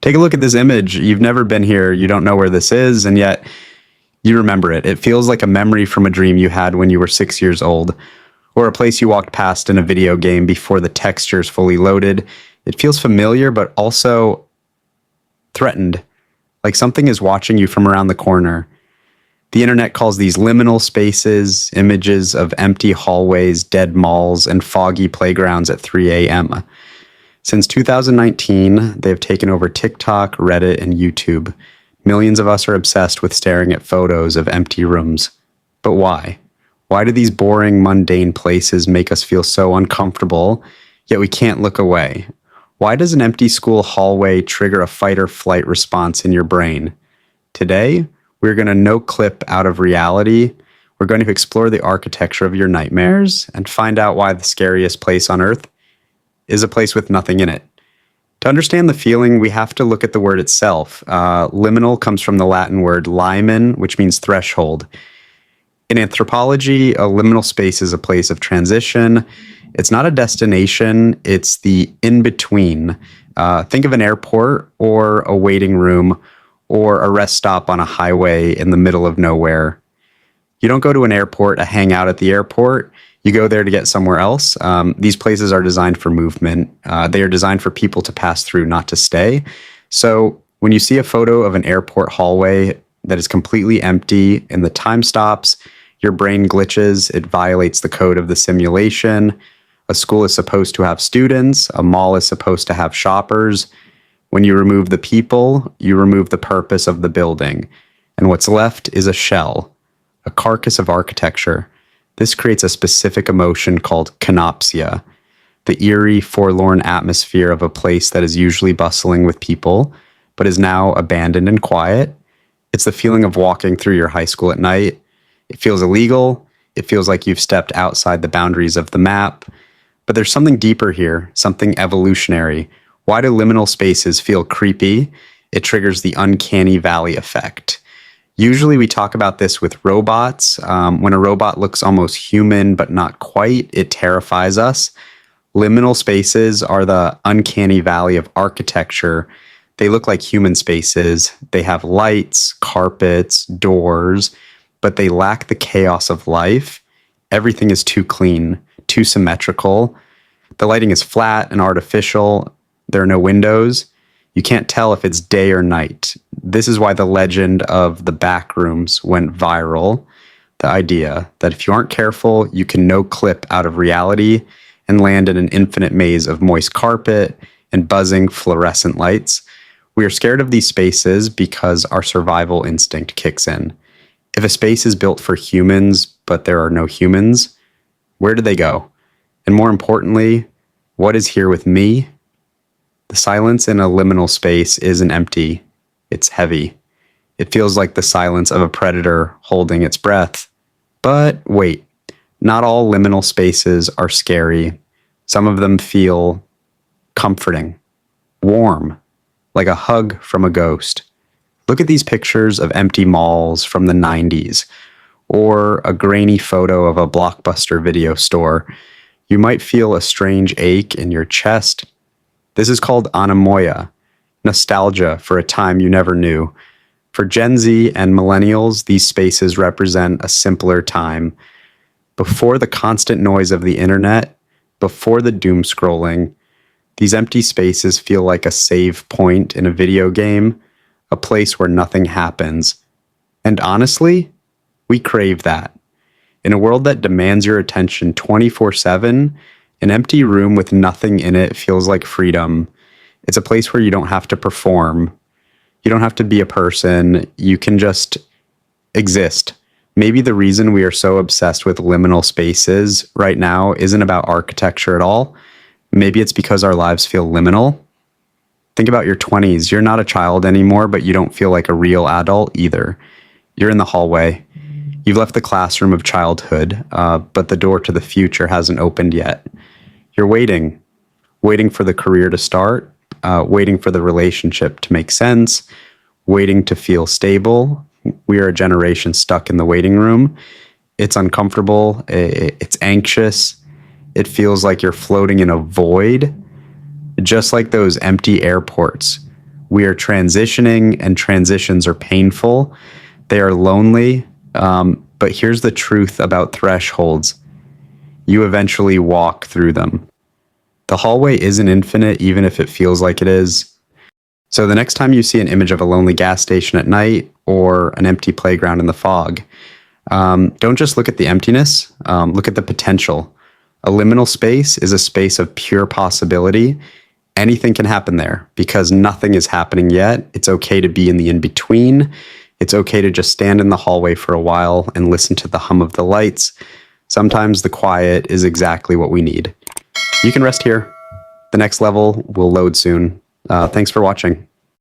Take a look at this image. You've never been here. You don't know where this is, and yet you remember it. It feels like a memory from a dream you had when you were 6 years old, or a place you walked past in a video game before the textures fully loaded. It feels familiar, but also threatened, like something is watching you from around the corner. The internet calls these liminal spaces, images of empty hallways, dead malls, and foggy playgrounds at 3 a.m. Since 2019, they've taken over TikTok, Reddit, and YouTube. Millions of us are obsessed with staring at photos of empty rooms. But why? Why do these boring, mundane places make us feel so uncomfortable, yet we can't look away? Why does an empty school hallway trigger a fight or flight response in your brain? Today, we're going to no-clip out of reality. We're going to explore the architecture of your nightmares and find out why the scariest place on earth is a place with nothing in it. To understand the feeling, we have to look at the word itself. Liminal comes from the Latin word limen, which means threshold. In anthropology, a liminal space is a place of transition. It's not a destination, it's the in-between. Think of an airport or a waiting room or a rest stop on a highway in the middle of nowhere. You don't go to an airport to hang out at the airport. You go there to get somewhere else. These places are designed for movement. They are designed for people to pass through, not to stay. So when you see a photo of an airport hallway that is completely empty and the time stops, your brain glitches, it violates the code of the simulation. A school is supposed to have students. A mall is supposed to have shoppers. When you remove the people, you remove the purpose of the building. And what's left is a shell, a carcass of architecture. This creates a specific emotion called canopsia, the eerie, forlorn atmosphere of a place that is usually bustling with people, but is now abandoned and quiet. It's the feeling of walking through your high school at night. It feels illegal. It feels like you've stepped outside the boundaries of the map. But there's something deeper here, something evolutionary. Why do liminal spaces feel creepy? It triggers the Uncanny Valley effect. Usually we talk about this with robots. When a robot looks almost human but not quite, it terrifies us. Liminal spaces are the Uncanny Valley of architecture. They look like human spaces. They have lights, carpets, doors, but they lack the chaos of life. Everything is too clean, too symmetrical. The lighting is flat and artificial. There are no windows. You can't tell if it's day or night. This is why the legend of the Backrooms went viral. The idea that if you aren't careful, you can no-clip out of reality and land in an infinite maze of moist carpet and buzzing fluorescent lights. We are scared of these spaces because our survival instinct kicks in. If a space is built for humans, but there are no humans, where do they go? And more importantly, what is here with me? The silence in a liminal space isn't empty. It's heavy. It feels like the silence of a predator holding its breath. But wait, not all liminal spaces are scary. Some of them feel comforting, warm, like a hug from a ghost. Look at these pictures of empty malls from the 90s, or a grainy photo of a Blockbuster video store. You might feel a strange ache in your chest. This is called Anemoia, nostalgia for a time you never knew. For Gen Z and millennials, these spaces represent a simpler time. Before the constant noise of the internet, before the doom scrolling, these empty spaces feel like a save point in a video game, a place where nothing happens. And honestly, we crave that. In a world that demands your attention 24/7, an empty room with nothing in it feels like freedom. It's a place where you don't have to perform. You don't have to be a person. You can just exist. Maybe the reason we are so obsessed with liminal spaces right now isn't about architecture at all. Maybe it's because our lives feel liminal. Think about your 20s. You're not a child anymore, but you don't feel like a real adult either. You're in the hallway. You've left the classroom of childhood, but the door to the future hasn't opened yet. You're waiting for the career to start, waiting for the relationship to make sense, waiting to feel stable. We are a generation stuck in the waiting room. It's uncomfortable. It's anxious. It feels like you're floating in a void, just like those empty airports. We are transitioning, and transitions are painful. They are lonely. But here's the truth about thresholds. You eventually walk through them. The hallway isn't infinite, even if it feels like it is. So the next time you see an image of a lonely gas station at night or an empty playground in the fog, don't just look at the emptiness, look at the potential. A liminal space is a space of pure possibility. Anything can happen there because nothing is happening yet. It's okay to be in the in-between. It's okay to just stand in the hallway for a while and listen to the hum of the lights. Sometimes the quiet is exactly what we need. You can rest here. The next level will load soon. Thanks for watching.